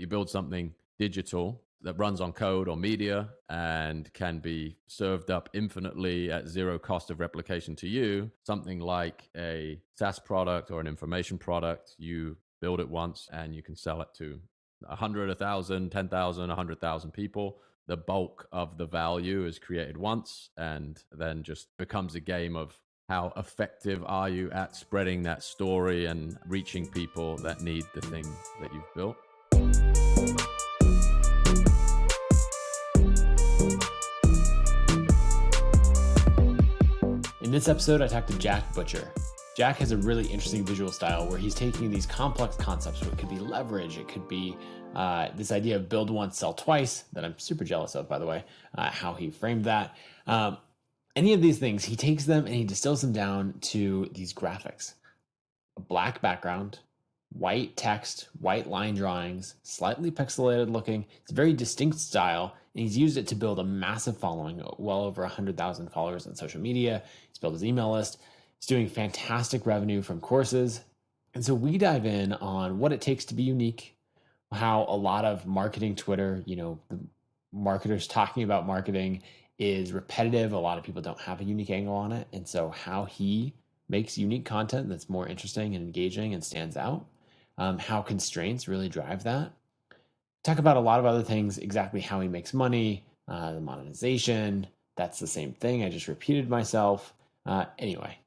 you build something digital that runs on code or media and can be served up infinitely at zero cost of replication to you, something like a SaaS product or an information product, you build it once and you can sell it to 100, 1,000, 10,000, 100,000 people. The bulk of the value is created once and then just becomes a game of how effective are you at spreading that story and reaching people that need the thing that you've built. In this episode, I talked to Jack Butcher. Jack has a really interesting visual style where he's taking these complex concepts. So it could be leverage, it could be this idea of build once, sell twice, that I'm super jealous of, by the way, how he framed that. Any of these things, he takes them and he distills them down to these graphics. A black background, white text, white line drawings, slightly pixelated looking. It's a very distinct style, and he's used it to build a massive following, well over 100,000 followers on social media. He's built his email list. He's doing fantastic revenue from courses. And so we dive in on what it takes to be unique, how a lot of marketing Twitter, the marketers talking about marketing is repetitive. A lot of people don't have a unique angle on it. And so how he makes unique content that's more interesting and engaging and stands out. How constraints really drive that. Talk about a lot of other things, exactly how he makes money, the monetization. That's the same thing. I just repeated myself. Anyway,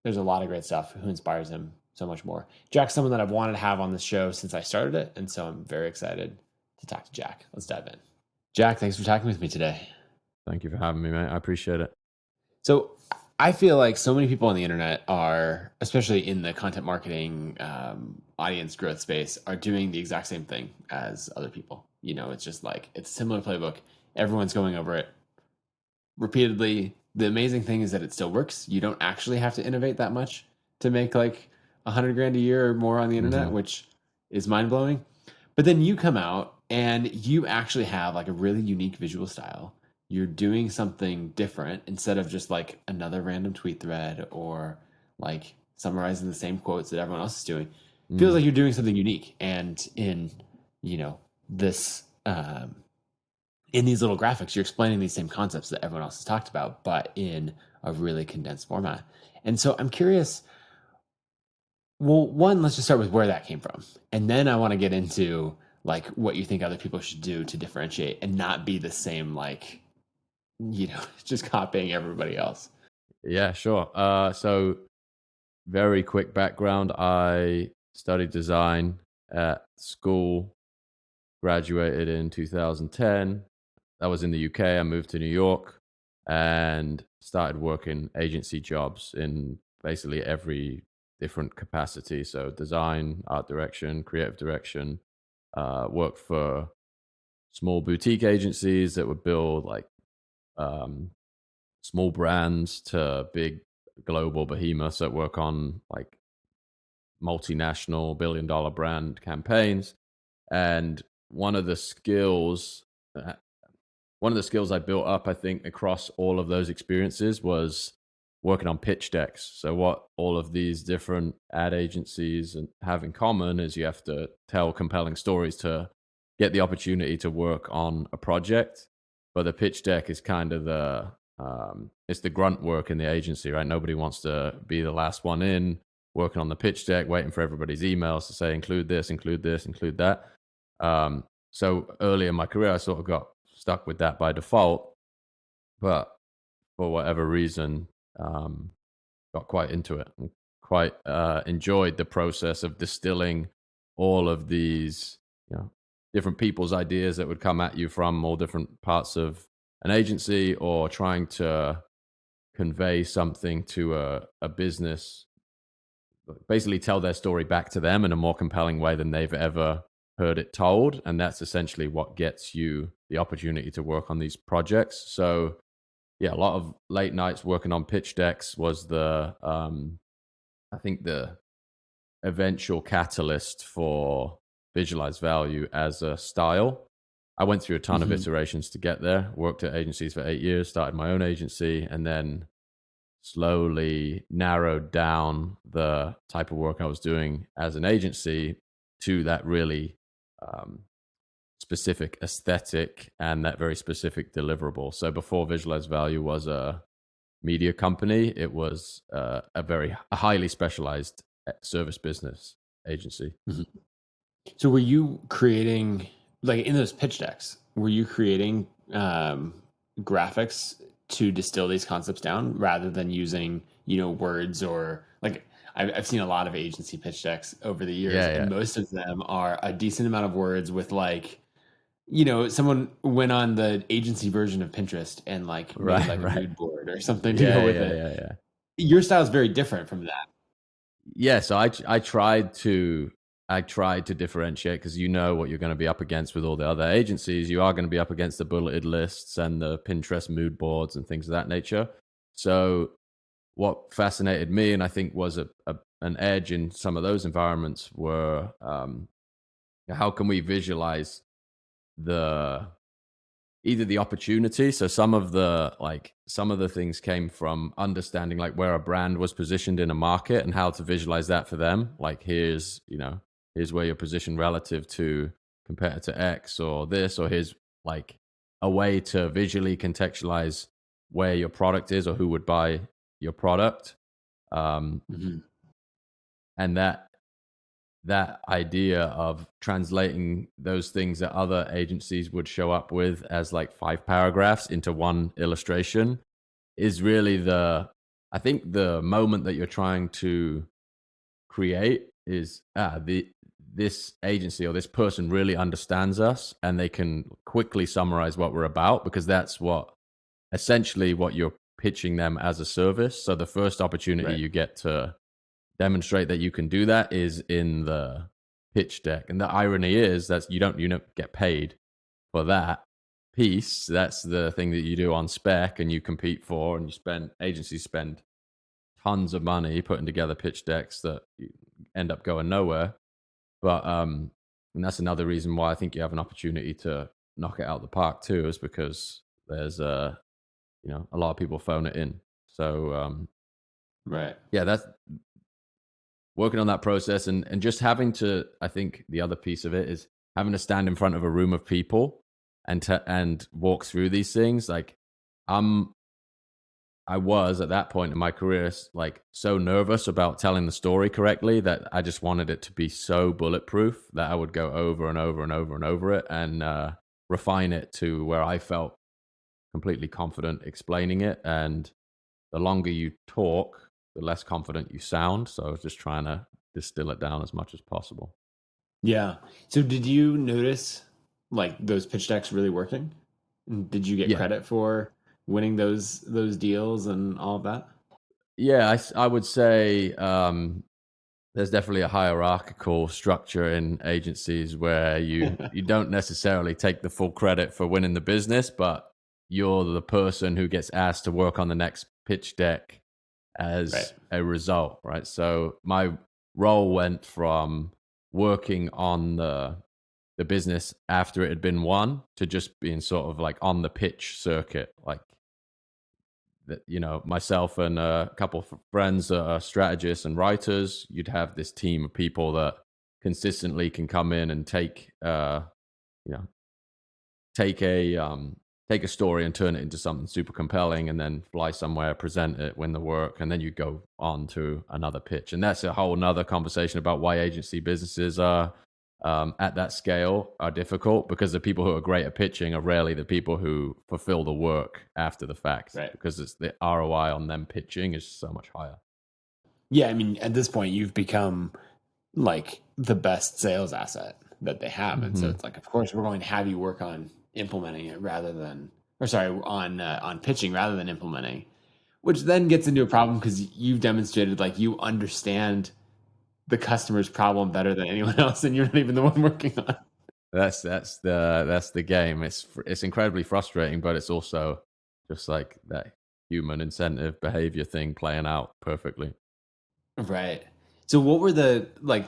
there's a lot of great stuff. Who inspires him? So much more. Jack's someone that I've wanted to have on this show since I started it. And so I'm very excited to talk to Jack. Let's dive in. Jack, thanks for talking with me today. Thank you for having me, mate. I appreciate it. So I feel like so many people on the internet are, especially in the content marketing audience growth space, are doing the exact same thing as other people. It's just like, it's a similar playbook. Everyone's going over it repeatedly. The amazing thing is that it still works. You don't actually have to innovate that much to make like $100,000 a year or more on the internet, which is mind blowing. But then you come out and you actually have like a really unique visual style. You're doing something different instead of just like another random tweet thread or like summarizing the same quotes that everyone else is doing. It feels like you're doing something unique. And in, this, in these little graphics, you're explaining these same concepts that everyone else has talked about, but in a really condensed format. And so I'm curious, well, one, let's just start with where that came from. And then I want to get into like what you think other people should do to differentiate and not be the same, like, just copying everybody else. Yeah, sure. So very quick background. I studied design at school, graduated in 2010. That was in the UK. I moved to New York and started working agency jobs in basically every different capacity. So design, art direction, creative direction, worked for small boutique agencies that would build like small brands to big global behemoths that work on like multinational billion-dollar brand campaigns. And one of the skills I built up, I think, across all of those experiences was working on pitch decks. So what all of these different ad agencies have in common is you have to tell compelling stories to get the opportunity to work on a project. But the pitch deck is kind of it's the grunt work in the agency, right? Nobody wants to be the last one in, working on the pitch deck, waiting for everybody's emails to say, include this, include this, include that. So early in my career, I sort of got stuck with that by default, but for whatever reason, got quite into it and quite enjoyed the process of distilling all of these, different people's ideas that would come at you from all different parts of an agency, or trying to convey something to a business, basically tell their story back to them in a more compelling way than they've ever heard it told. And that's essentially what gets you the opportunity to work on these projects. So yeah, a lot of late nights working on pitch decks was I think the eventual catalyst for visualized value as a style. I went through a ton of iterations to get there, worked at agencies for 8 years, started my own agency, and then slowly narrowed down the type of work I was doing as an agency to that really specific aesthetic and that very specific deliverable. So before Visualize Value was a media company, it was a highly specialized service business agency. Mhm. So were you creating, like, in those pitch decks, were you creating graphics to distill these concepts down rather than using, words, or like I've seen a lot of agency pitch decks over the years, Yeah, and yeah. most of them are a decent amount of words with, like, someone went on the agency version of Pinterest and, like, made Right, like a right. mood board or something to Yeah, go with yeah, it. yeah, yeah. Your style is very different from that. Yeah, so I tried to differentiate because you know what you're going to be up against with all the other agencies. You are going to be up against the bulleted lists and the Pinterest mood boards and things of that nature. So what fascinated me, and I think was an edge in some of those environments, were how can we visualize the either the opportunity. So some of the things came from understanding like where a brand was positioned in a market and how to visualize that for them. Like here's where you're positioned relative to competitor X or this, or here's like a way to visually contextualize where your product is or who would buy your product. um, Mhm. and that idea of translating those things that other agencies would show up with as like 5 paragraphs into one illustration is really I think the moment that you're trying to create is this agency or this person really understands us and they can quickly summarize what we're about, because that's what essentially what you're pitching them as a service. So the first opportunity Right. you get to demonstrate that you can do that is in the pitch deck. And the irony is that you don't get paid for that piece. That's the thing that you do on spec and you compete for, and agencies spend tons of money putting together pitch decks that end up going nowhere. But and that's another reason why I think you have an opportunity to knock it out of the park too, is because there's a lot of people phone it in. So Right. yeah, that's working on that process, and just having to, I think the other piece of it is having to stand in front of a room of people and walk through these things. Like I'm I was at that point in my career like so nervous about telling the story correctly that I just wanted it to be so bulletproof that I would go over and over and over and over it and refine it to where I felt completely confident explaining it. And the longer you talk, the less confident you sound. So I was just trying to distill it down as much as possible. Yeah. So did you notice, like, those pitch decks really working? And did you get Yeah. credit for winning those deals and all of that? Yeah, I would say there's definitely a hierarchical structure in agencies where you don't necessarily take the full credit for winning the business, but you're the person who gets asked to work on the next pitch deck Right. as a result, right? So my role went from working on the business after it had been won to just being sort of like on the pitch circuit, like that. Myself and a couple of friends that are strategists and writers, you'd have this team of people that consistently can come in and you know take a story and turn it into something super compelling, and then fly somewhere, present it, win the work, and then you go on to another pitch. And that's a whole nother conversation about why agency businesses are at that scale are difficult, because the people who are great at pitching are rarely the people who fulfill the work after the fact, Right. because it's the ROI on them pitching is so much higher. Yeah, I mean, at this point, you've become, like, the best sales asset that they have, and so Hmm. it's like, of course, we're going to have you work on implementing it rather than, or sorry, on pitching rather than implementing, which then gets into a problem because you've demonstrated, like, you understand the customer's problem better than anyone else, and you're not even the one working on it. That's the game. It's incredibly frustrating, but it's also just like that human incentive behavior thing playing out perfectly. Right. So what were the, like,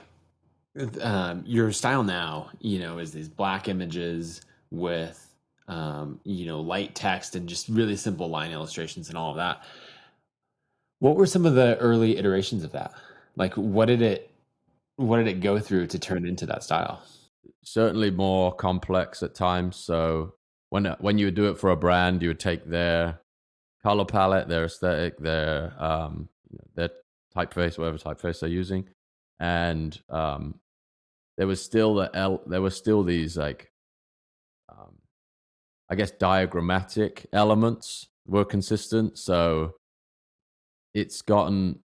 your style now, is these black images with, light text and just really simple line illustrations and all of that. What were some of the early iterations of that? Like, what did it go through to turn into that style? certainly more complex at times. So when you would do it for a brand, you would take their color palette, their aesthetic, their typeface, whatever typeface they're using, and there was still these like um, I guess diagrammatic elements were consistent. So it's gotten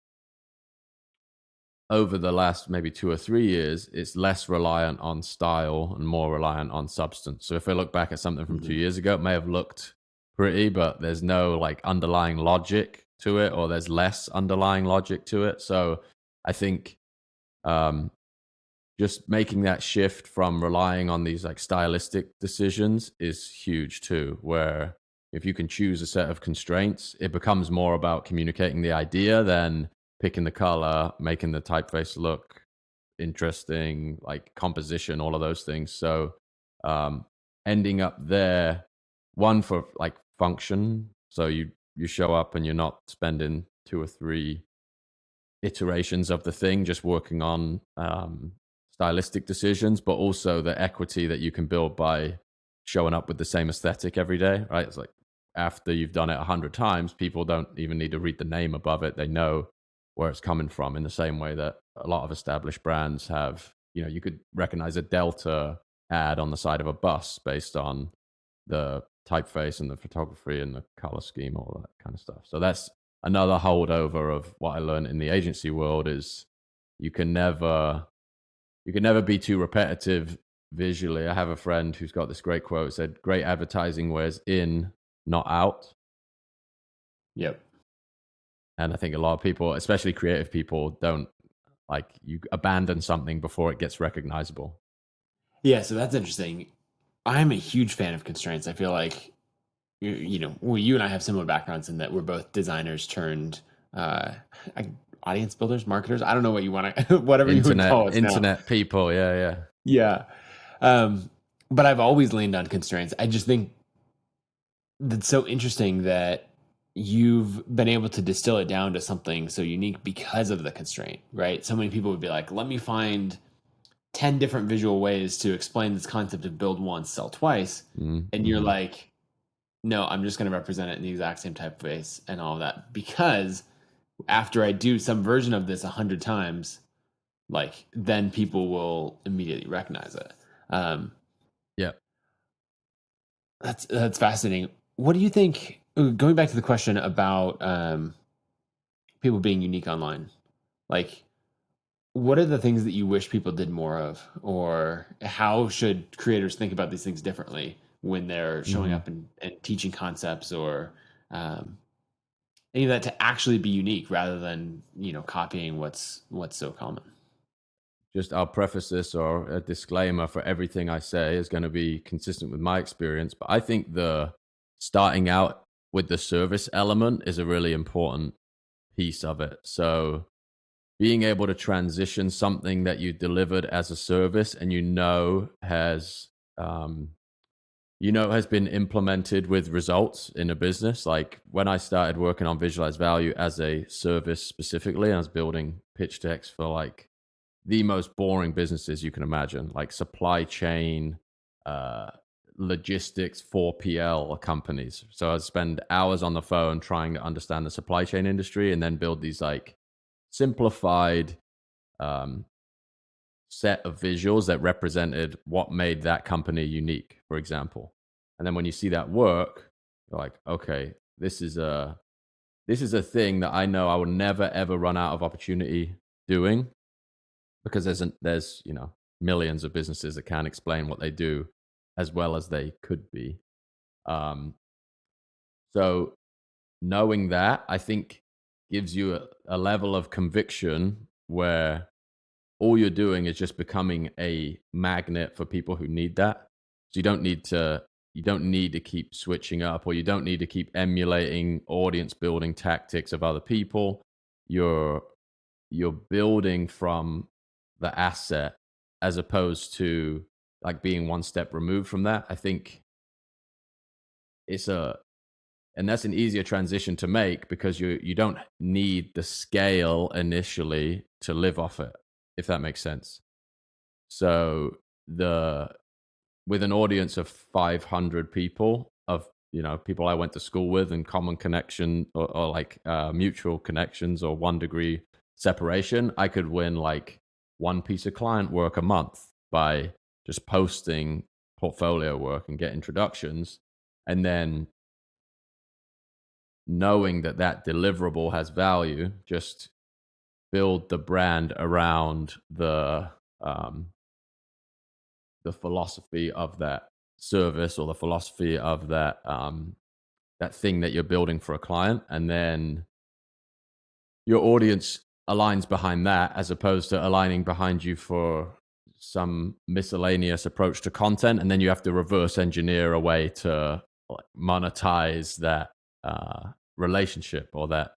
over the last maybe 2 or 3 years, it's less reliant on style and more reliant on substance. So if I look back at something from Mhm. 2 years ago, it may have looked pretty, but there's no like underlying logic to it, or there's less underlying logic to it. So I think um, just making that shift from relying on these like stylistic decisions is huge too, where if you can choose a set of constraints, it becomes more about communicating the idea than picking the color, making the typeface look interesting, like composition, all of those things. So um ending up there, one for like function, so you show up and you're not spending 2 or 3 iterations of the thing, just working on stylistic decisions, but also the equity that you can build by showing up with the same aesthetic every day, right? It's like after you've done it 100 times, people don't even need to read the name above it. They know where it's coming from in the same way that a lot of established brands have. You know, you could recognize a Delta ad on the side of a bus based on the typeface and the photography and the color scheme, all that kind of stuff. So that's another holdover of what I learned in the agency world is you can never you can never be too repetitive visually. I have a friend who's got this great quote. It said, "Great advertising wears in, not out." Yep. And I think a lot of people, especially creative people, don't like you abandon something before it gets recognizable. Yeah, so that's interesting. I'm a huge fan of constraints. I feel like well, you and I have similar backgrounds in that we're both designers turned uh, I- audience builders, marketers. I don't know what you want to, whatever you would call us now. Internet people, yeah, yeah. Yeah. Um, but I've always leaned on constraints. I just think that's so interesting that you've been able to distill it down to something so unique because of the constraint, right? So many people would be like, let me find 10 different visual ways to explain this concept of build once, sell twice. And you're Mm-hmm. like, no, I'm just going to represent it in the exact same typeface and all of that. Because after I do some version of this 100 times, like then people will immediately recognize it. Um, Yeah. that's fascinating. What do you think? Going back to the question about people being unique online, like what are the things that you wish people did more of, or how should creators think about these things differently when they're showing Mm-hmm. up and teaching concepts or um, any of that to actually be unique rather than copying what's so common. Just I'll preface this, or a disclaimer for everything I say is going to be consistent with my experience. But I think the starting out with the service element is a really important piece of it. So being able to transition something that you delivered as a service and um, has been implemented with results in a business. Like when I started working on visualized value as a service specifically, I was building pitch decks for like the most boring businesses you can imagine, like supply chain, uh, logistics, 4PL companies. So I spend hours on the phone trying to understand the supply chain industry and then build these like simplified um, set of visuals that represented what made that company unique, for example. And then when you see that work, you're like, okay, this is a thing that I know I will never ever run out of opportunity doing because there's millions of businesses that can't explain what they do as well as they could be. Um, so knowing that, I think, gives you a level of conviction where all you're doing is just becoming a magnet for people who need that. So you don't need to keep switching up, or you don't need to keep emulating audience building tactics of other people. You're you're building from the asset as opposed to like being one step removed from that. I think it's a and that's an easier transition to make because you don't need the scale initially to live off it, if that makes sense. So the with an audience of 500 people, of people I went to school with and common connection, or like mutual connections, or 1 degree separation, I could win like one piece of client work a month by just posting portfolio work and get introductions, and then knowing that that deliverable has value, just build the brand around um, the philosophy of that service, or the philosophy of that thing that you're building for a client, and then your audience aligns behind that, as opposed to aligning behind you for some miscellaneous approach to content, and then you have to reverse engineer a way to like monetize that relationship, or that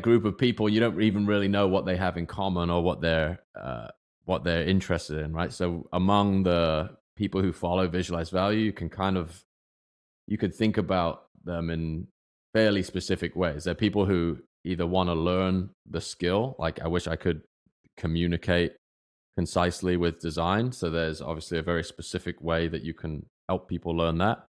group of people. You don't even really know what they have in common, or what they're interested in, right? So among the people who follow Visualize Value, you could think about them in fairly specific ways. They're people who either want to learn the skill, like I wish I could communicate concisely with design. So there's obviously a very specific way that you can help people learn that.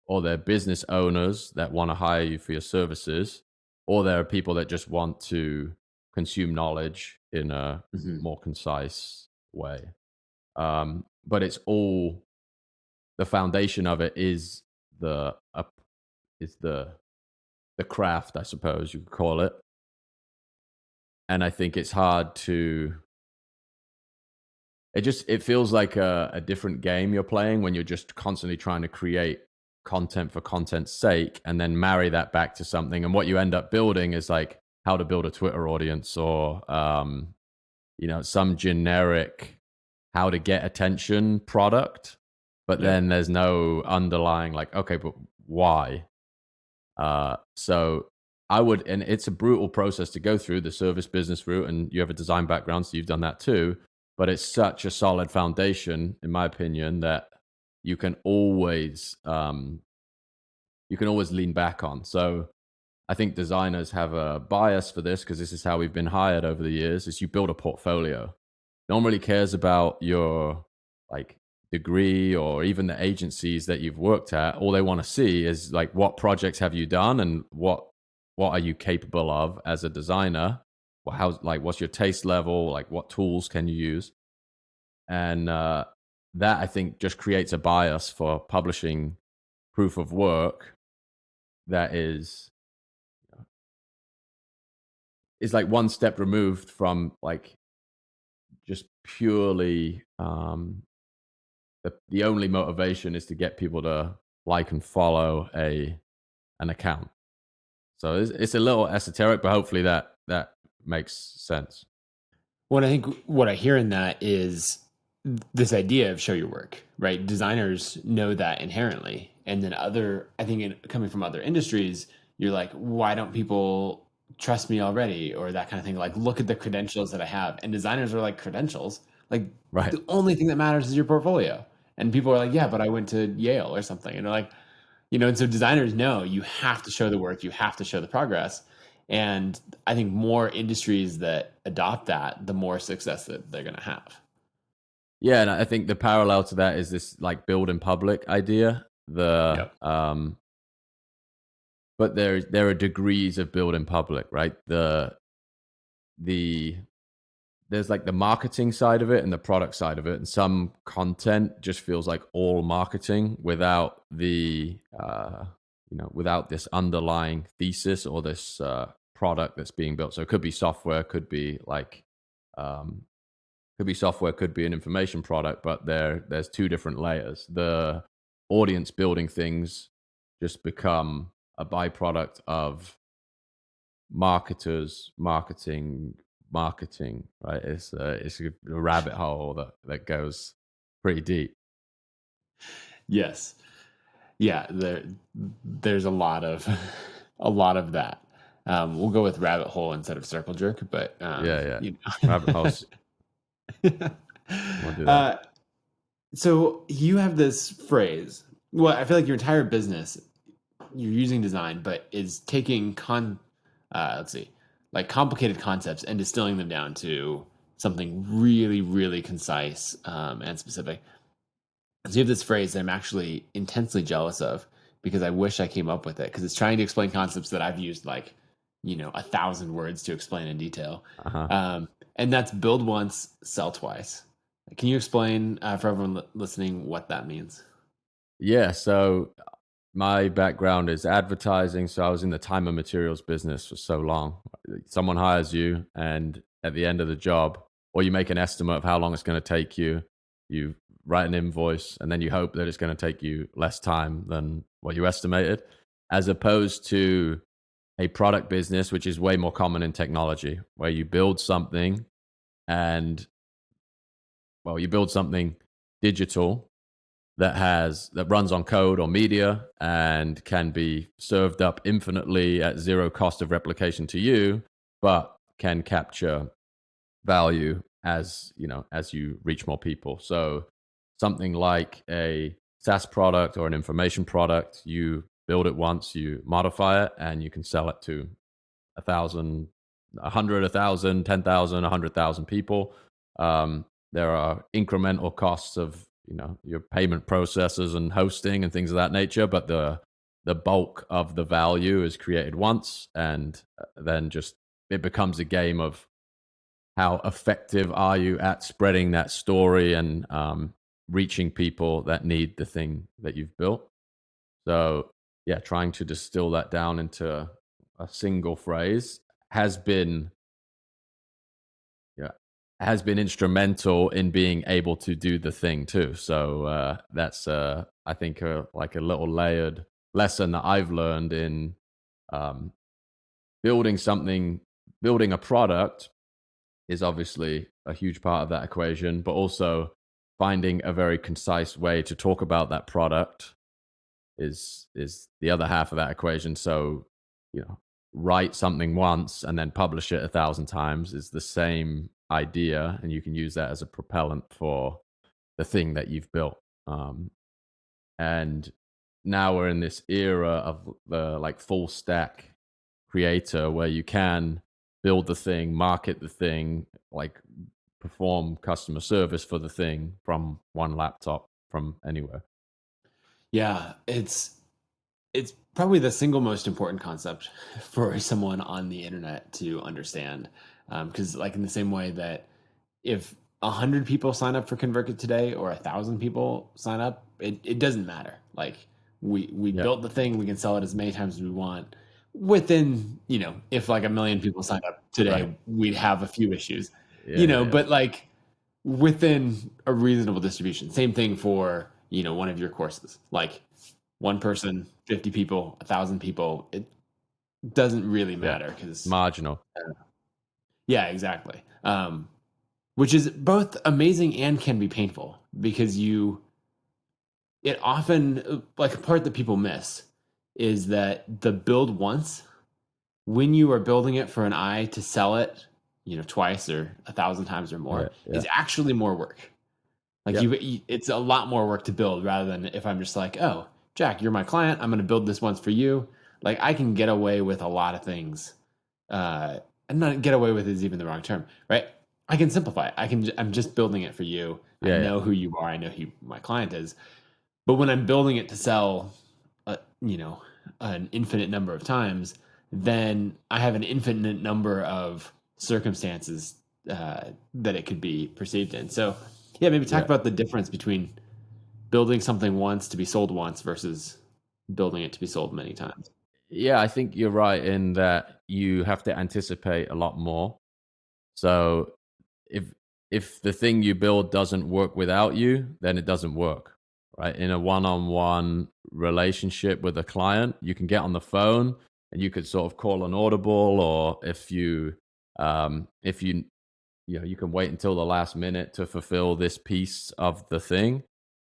Or they're business owners that want to hire you for your services. Or there are people that just want to consume knowledge in a Mhm. more concise way. But it's all, the foundation of it is the is the craft, I suppose you could call it. And I think it's hard to, it feels like a different game you're playing when you're just constantly trying to create content for content's sake, and then marry that back to something. And what you end up building is like how to build a Twitter audience, or some generic how to get attention product. But Yep. then there's no underlying, like, okay, but why? So I would, and it's a brutal process to go through the service business route, and you have a design background, so you've done that too. But it's such a solid foundation, in my opinion, that you can always lean back on. So I think designers have a bias for this, because this is how we've been hired over the years: is you build a portfolio. No one really cares about your like degree, or even the agencies that you've worked at. All they want to see is like, what projects have you done, and what are you capable of as a designer? What's your taste level? Like, what tools can you use? And that, I think, just creates a bias for publishing proof of work that is like one step removed from like just purely the only motivation is to get people to like and follow an account. So it's a little esoteric, but hopefully that makes sense. What I think, what I hear in that is this idea of show your work, right? Designers know that inherently. And then I think coming from other industries, you're like, why don't people trust me already? Or that kind of thing. Like, look at the credentials that I have. And designers are like, credentials? Like, Right. the only thing that matters is your portfolio. And people are like, yeah, but I went to Yale or something. And they're like, and so designers know you have to show the work, you have to show the progress. And I think more industries that adopt that, the more success that they're going to have. Yeah, and I think the parallel to that is this like build in public idea. Yep. But there are degrees of build in public, right? The there's like the marketing side of it and the product side of it, and some content just feels like all marketing without without this underlying thesis, or this product that's being built. So it could be software, um, could be software, could be an information product, but there's two different layers. The audience building things just become a byproduct of marketers marketing, right? It's a rabbit hole that goes pretty deep. Yes. Yeah. There's a lot of a lot of that. We'll go with rabbit hole instead of circle jerk, but Yeah, yeah. you Rabbit holes. know. We'll do that. uh, so you have this phrase. Well, I feel like your entire business, you're using design, but is taking let's see, like complicated concepts and distilling them down to something really, really concise and specific. So you have this phrase that I'm actually intensely jealous of because I wish I came up with it because it's trying to explain concepts that I've used like, 1,000 words to explain in detail. Uh-huh. Um, and that's build once, sell twice. Can you explain for everyone listening what that means? Yeah, so my background is advertising, so I was in the time and materials business for so long. Someone hires you, and at the end of the job, or you make an estimate of how long it's going to take you. You write an invoice, and then you hope that it's going to take you less time than what you estimated, as opposed to a product business, which is way more common in technology, where you build something and, well, you build something digital that runs on code or media and can be served up infinitely at zero cost of replication to you, but can capture value as as you reach more people. So something like a SaaS product or an information product, you build it once, you modify it, and you can sell it to 1,000, 100, 1,000, 10,000, 100,000 people. There are incremental costs of your payment processes and hosting and things of that nature, but the bulk of the value is created once, and then just it becomes a game of how effective are you at spreading that story and reaching people that need the thing that you've built. So yeah, trying to distill that down into a single phrase has been yeah has been instrumental in being able to do the thing too. So that's I think like a little layered lesson that I've learned in um, building something, building a product is obviously a huge part of that equation, but also finding a very concise way to talk about that product is the other half of that equation. So, you know, write something once and then publish it 1,000 times is the same idea, and you can use that as a propellant for the thing that you've built. And now we're in this era of the like full stack creator where you can build the thing, market the thing, like perform customer service for the thing from one laptop from anywhere. Yeah, it's probably the single most important concept for someone on the internet to understand. Because, like, in the same way that if 100 people sign up for ConvertKit today or 1,000 people sign up, it doesn't matter. Like, we Yeah. built the thing, we can sell it as many times as we want. Within, if like 1 million people signed up Right. today, we'd have a few issues, Yeah. Yeah. Yeah. but like within a reasonable distribution. Same thing for, one of your courses. Like one person, 50 people, 1,000 people, it doesn't really Yeah. matter because, Marginal. yeah, exactly. Which is both amazing and can be painful because it often, like a part that people miss is that the build once, when you are building it for an eye to sell it, twice or 1,000 times or Yeah. more, Yeah. is actually more work. Like Yep. it's a lot more work to build rather than if I'm just like, oh, Jack, you're my client. I'm going to build this once for you. Like I can get away with a lot of things. And not get away with is even the wrong term, right? I can simplify it. I'm just building it for you. I Yeah. Yeah. know who you are. I know who my client is. But when I'm building it to sell, uh, you know, an infinite number of times, then I have an infinite number of circumstances that it could be perceived in. So, yeah, maybe talk Yeah. about the difference between building something once to be sold once versus building it to be sold many times. Yeah, I think you're right in that you have to anticipate a lot more. So if if the thing you build doesn't work without you, then it doesn't work. Right? In a one-on-one relationship with a client, you can get on the phone and you could sort of call an audible, or if you you can wait until the last minute to fulfill this piece of the thing,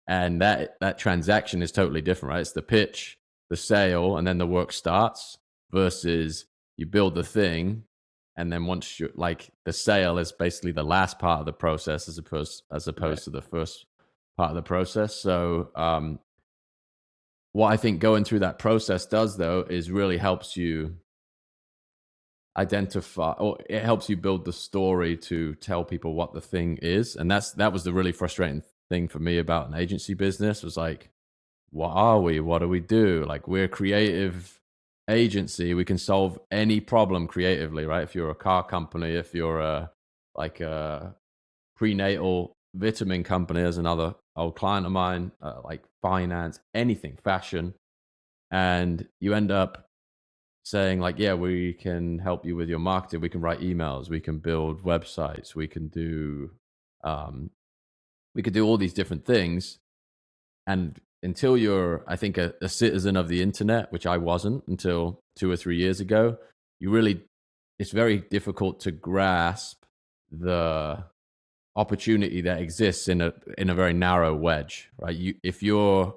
and that transaction is totally different, right? It's the pitch, the sale, and then the work starts, versus you build the thing, and then once you like the sale is basically the last part of the process Right. as opposed to the first part of the process. So what I think going through that process does though is really helps you identify, or it helps you build the story to tell people what the thing is. And that was the really frustrating thing for me about an agency business, was like, what are we? What do we do? Like, we're a creative agency. We can solve any problem creatively, right? If you're a car company, if you're a prenatal vitamin company, as another old client of mine, like finance, anything, fashion, and you end up saying like, yeah, we can help you with your marketing. We can write emails. We can build websites. Um, we could do all these different things. And until you're, I think, a citizen of the internet, which I wasn't until 2 or 3 years ago, you really, it's very difficult to grasp the opportunity that exists in a very narrow wedge, right? If you're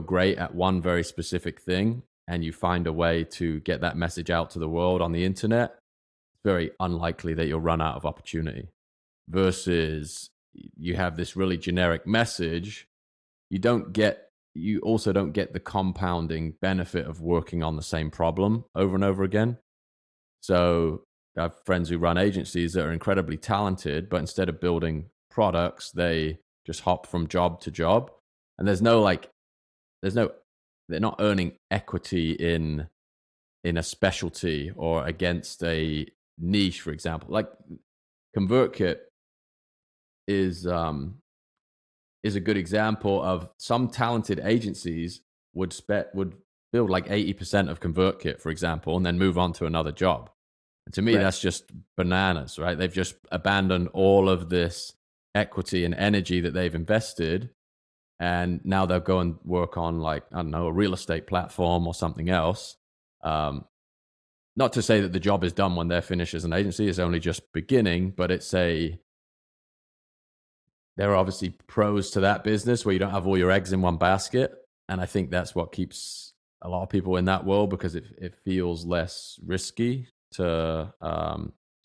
great at one very specific thing and you find a way to get that message out to the world on the internet, it's very unlikely that you'll run out of opportunity. Versus you have this really generic message, you also don't get the compounding benefit of working on the same problem over and over again. So I have friends who run agencies that are incredibly talented, but instead of building products, they just hop from job to job. And there's no, they're not earning equity in a specialty or against a niche, for example. Like ConvertKit is is a good example of some talented agencies would build like 80% of ConvertKit, for example, and then move on to another job. And to me, Right. that's just bananas, right? They've just abandoned all of this equity and energy that they've invested, and now they'll go and work on, like, I don't know, a real estate platform or something else. Um, Not to say that the job is done when they're finished as an agency; it's only just beginning. But there are obviously pros to that business where you don't have all your eggs in one basket, and I think that's what keeps a lot of people in that world, because it feels less risky to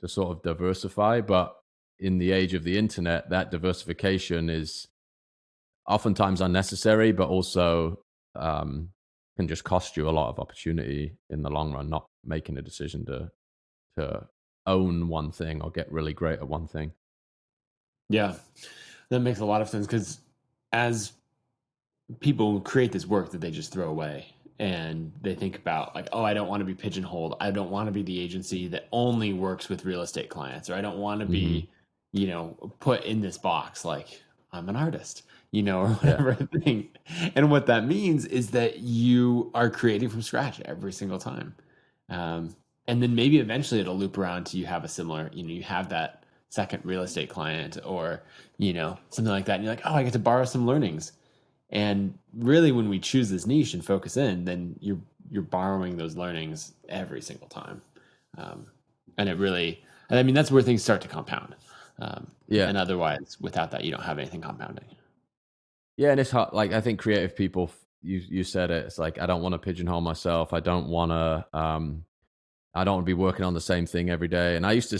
sort of diversify. But in the age of the internet, that diversification is oftentimes unnecessary, but also can just cost you a lot of opportunity in the long run, not making a decision to own one thing or get really great at one thing. Yeah, that makes a lot of sense because as people create this work that they just throw away and they think about like, oh, I don't want to be pigeonholed. I don't want to be the agency that only works with real estate clients, or I don't want to Hmm. be, put in this box like I'm an artist, or Yeah. whatever thing. And what that means is that you are creating from scratch every single time. Um, and then maybe eventually it'll loop around to you have a similar, you have that second real estate client or, something like that. And you're like, oh, I get to borrow some learnings. And really, when we choose this niche and focus in, then you're borrowing those learnings every single time, um, and it really, and I mean, that's where things start to compound. Yeah. And otherwise, without that, you don't have anything compounding. Yeah, and it's hard. Like, I think creative people, you said it. It's like, I don't want to pigeonhole myself. I don't want to be working on the same thing every day. And that used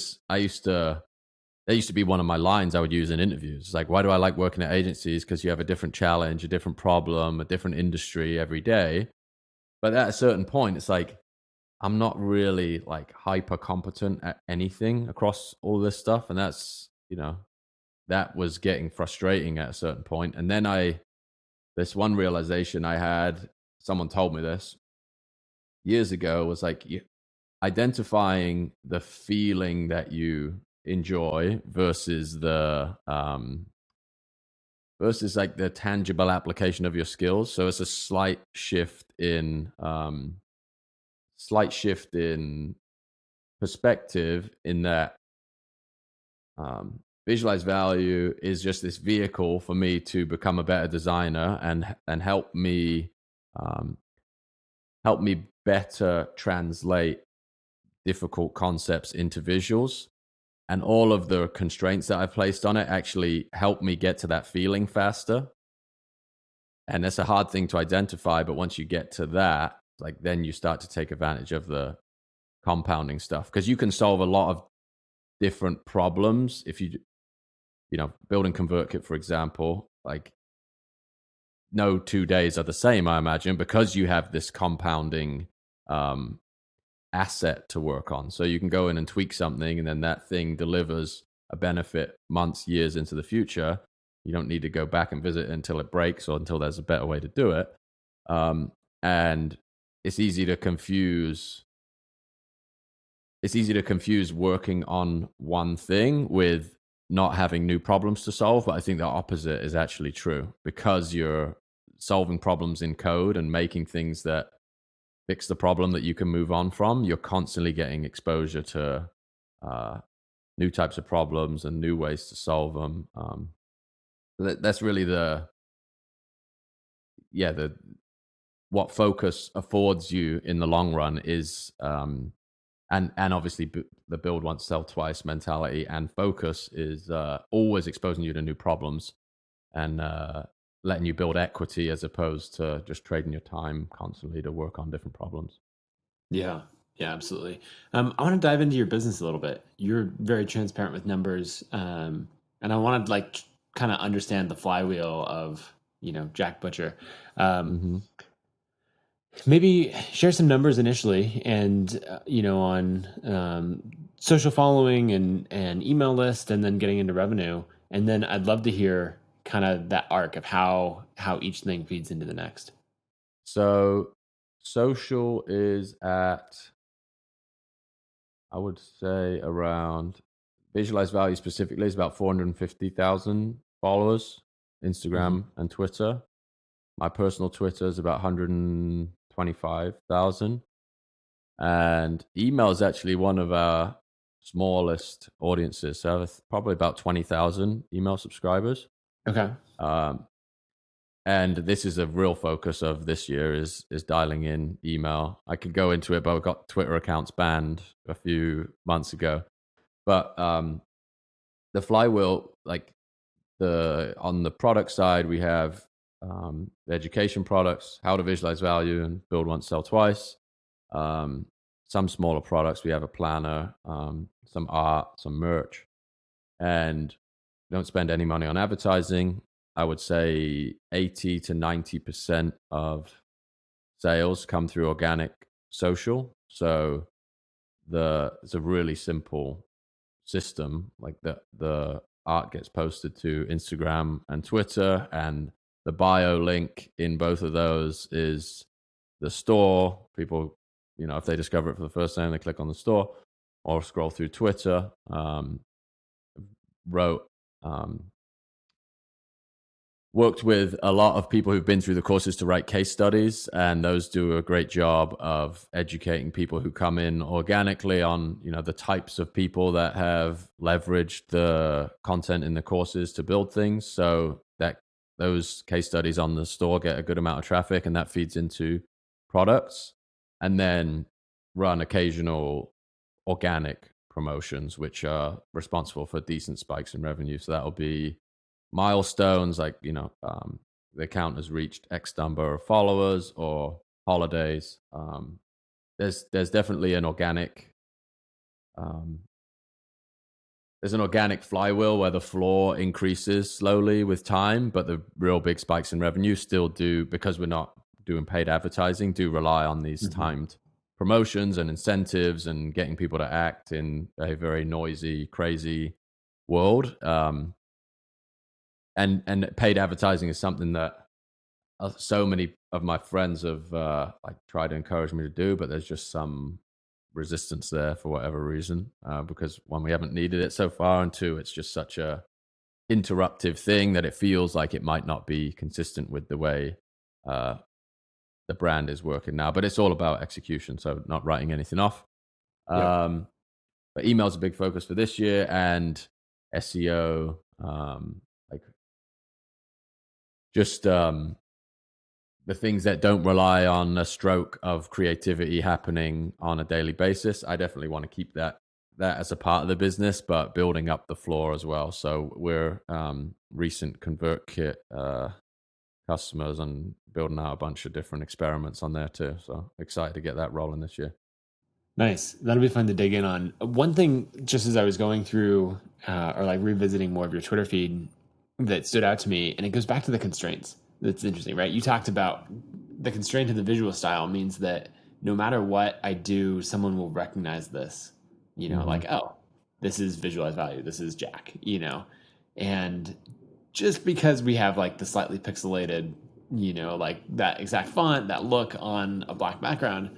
to be one of my lines I would use in interviews. It's like, why do I like working at agencies? Because you have a different challenge, a different problem, a different industry every day. But at a certain point, it's like, I'm not really like hyper competent at anything across all this stuff, and that was getting frustrating at a certain point. And then this one realization I had, someone told me this years ago, was like, identifying the feeling that you enjoy versus like the tangible application of your skills. So it's a slight shift in perspective, in that visualized value is just this vehicle for me to become a better designer, and um, help me better translate difficult concepts into visuals. And all of the constraints that I've placed on it actually help me get to that feeling faster. And that's a hard thing to identify, but once you get to that, like, then you start to take advantage of the compounding stuff, because you can solve a lot of different problems if building ConvertKit, for example. Like, no 2 days are the same, I imagine, because you have this compounding um, asset to work on. So you can go in and tweak something, and then that thing delivers a benefit months, years into the future. You don't need to go back and visit it until it breaks or until there's a better way to do it. Um, and it's easy to confuse. It's easy to confuse working on one thing with not having new problems to solve. But I think the opposite is actually true, because you're solving problems in code and making things that fix the problem that you can move on from. You're constantly getting exposure to uh, new types of problems and new ways to solve them. That's really the what focus affords you in the long run is, and obviously the build once sell twice mentality and focus is always exposing you to new problems and letting you build equity as opposed to just trading your time constantly to work on different problems. Yeah. Yeah, absolutely. I want to dive into your business a little bit. You're very transparent with numbers. And I want to like kind of understand the flywheel of, Jack Butcher. Um, Hmm. Maybe share some numbers initially, and on social following and email list, and then getting into revenue. And then I'd love to hear kind of that arc of how each thing feeds into the next. So social is at, I would say, around visualized value specifically is about 450,000 followers, Hmm. Instagram and Twitter. My personal Twitter is about 125,000. And email is actually one of our smallest audiences. So probably about 20,000 email subscribers. Okay. Um, and this is a real focus of this year is dialing in email. I could go into it, but I got Twitter accounts banned a few months ago. But the flywheel, like the on the product side, we have the education products, how to visualize value and build once, sell twice. Um, some smaller products, we have a planner, some art, some merch, and don't spend any money on advertising. I would say 80 to 90% of sales come through organic social. So it's a really simple system. Like the art gets posted to Instagram and Twitter, and the bio link in both of those is the store. People, if they discover it for the first time, they click on the store or scroll through Twitter. Wrote Worked with a lot of people who've been through the courses to write case studies, and those do a great job of educating people who come in organically on the types of people that have leveraged the content in the courses to build things. So that those case studies on the store get a good amount of traffic, and that feeds into products. And then run occasional organic promotions which are responsible for decent spikes in revenue. So that'll be milestones like the account has reached X number of followers, or holidays. There's definitely um, an organic flywheel where the floor increases slowly with time, but the real big spikes in revenue still do, because we're not doing paid advertising, do rely on these Hmm. timed promotions and incentives and getting people to act in a very noisy, crazy world. And paid advertising is something that so many of my friends have like tried to encourage me to do, but there's just some resistance there for whatever reason. Because one, we haven't needed it so far, and two, it's just such a interruptive thing that it feels like it might not be consistent with the way uh, the brand is working now. But it's all about execution, so not writing anything off. Yep. Um, but email's a big focus for this year, and SEO, like just the things that don't rely on a stroke of creativity happening on a daily basis. I definitely want to keep that as a part of the business, but building up the floor as well. So we're recent ConvertKit customers and building out a bunch of different experiments on there too. So excited to get that rolling this year. Nice. That'll be fun to dig in on. One thing, just as I was going through or like revisiting more of your Twitter feed, that stood out to me, and it goes back to the constraints. That's interesting, right? You talked about the constraint of the visual style means that no matter what I do, someone will recognize this, Hmm. like, oh, this is visualized value. This is Jack, and just because we have like the slightly pixelated, like that exact font, that look on a black background.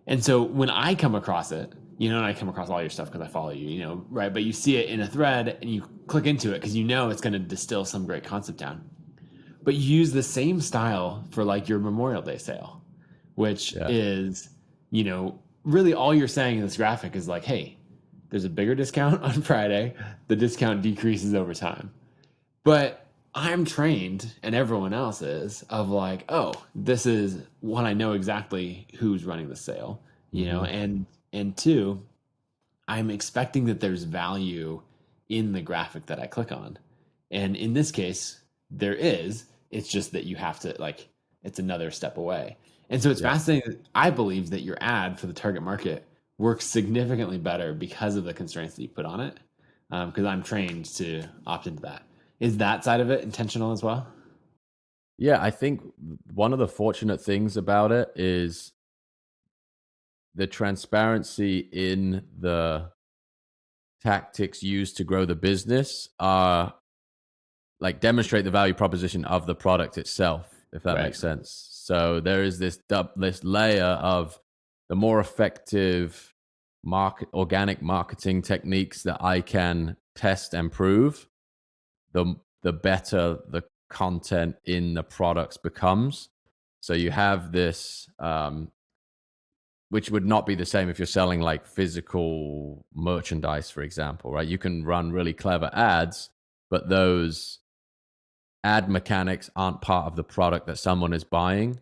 And so when I come across it, and I come across all your stuff because I follow you, right? But you see it in a thread and you click into it because it's going to distill some great concept down. But you use the same style for like your Memorial Day sale, which Yeah. is, really all you're saying in this graphic is like, hey, there's a bigger discount on Friday. The discount decreases over time. But I'm trained, and everyone else is, of like, oh, this is one, I know exactly who's running the sale, Hmm. and two, I'm expecting that there's value in the graphic that I click on. And in this case, there is. It's just that you have to like it's another step away. And so it's Yeah. fascinating. I believe that your ad for the target market works significantly better because of the constraints that you put on it. Because I'm trained to opt into that. Is that side of it intentional as well? Yeah, I think one of the fortunate things about it is the transparency in the tactics used to grow the business are like demonstrate the value proposition of the product itself, if that Right. makes sense. So there is this layer of the more effective organic marketing techniques that I can test and prove, the better the content in the products becomes. So you have this, which would not be the same if you're selling like physical merchandise, for example, right? You can run really clever ads, but those ad mechanics aren't part of the product that someone is buying.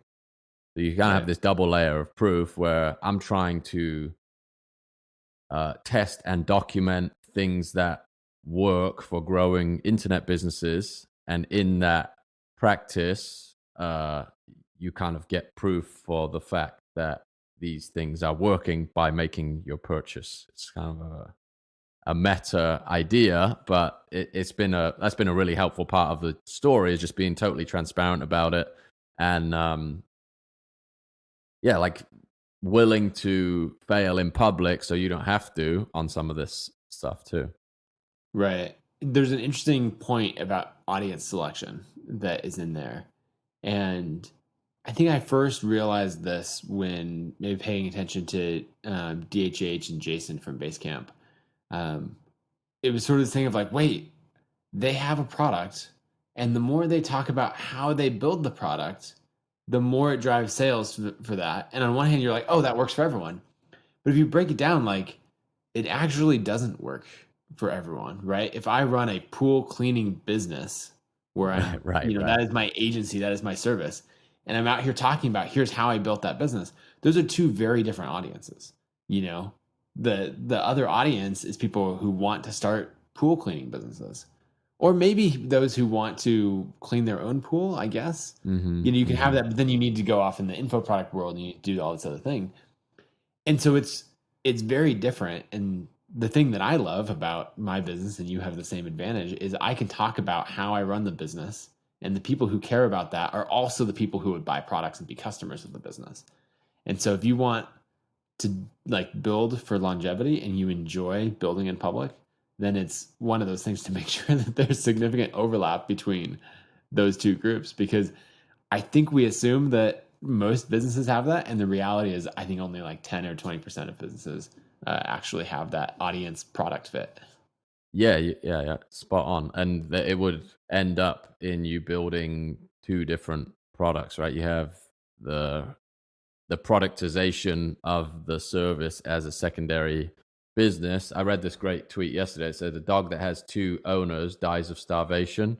So you kind of have Right. this double layer of proof where I'm trying to test and document things that work for growing internet businesses. And in that practice, you kind of get proof for the fact that these things are working by making your purchase. It's kind of a meta idea, but that's been a really helpful part of the story is just being totally transparent about it, and yeah, like willing to fail in public so you don't have to on some of this stuff too. Right. There's an interesting point about audience selection that is in there. And I think I first realized this when maybe paying attention to DHH and Jason from Basecamp. Um, it was sort of this thing of like, wait, they have a product. And the more they talk about how they build the product, the more it drives sales for that. And on one hand, you're like, oh, that works for everyone. But if you break it down, like it actually doesn't work for everyone, right? If I run a pool cleaning business where Right, right, right. that is my agency, that is my service, and I'm out here talking about here's how I built that business, those are two very different audiences. You know, the other audience is people who want to start pool cleaning businesses. Or maybe those who want to clean their own pool, I guess. Hmm. You can have Hmm. that, but then you need to go off in the info product world and you need to do all this other thing. And so it's very different. And the thing that I love about my business, and you have the same advantage, is I can talk about how I run the business, and the people who care about that are also the people who would buy products and be customers of the business. And so if you want to like build for longevity and you enjoy building in public, then it's one of those things to make sure that there's significant overlap between those two groups, because I think we assume that most businesses have that, and the reality is, I think only like 10 or 20% of businesses actually have that audience product fit. Yeah, yeah, yeah, spot on. And that it would end up in you building two different products, right? You have the the productization of the service as a secondary business. I read this great tweet yesterday. It said the dog that has two owners dies of starvation.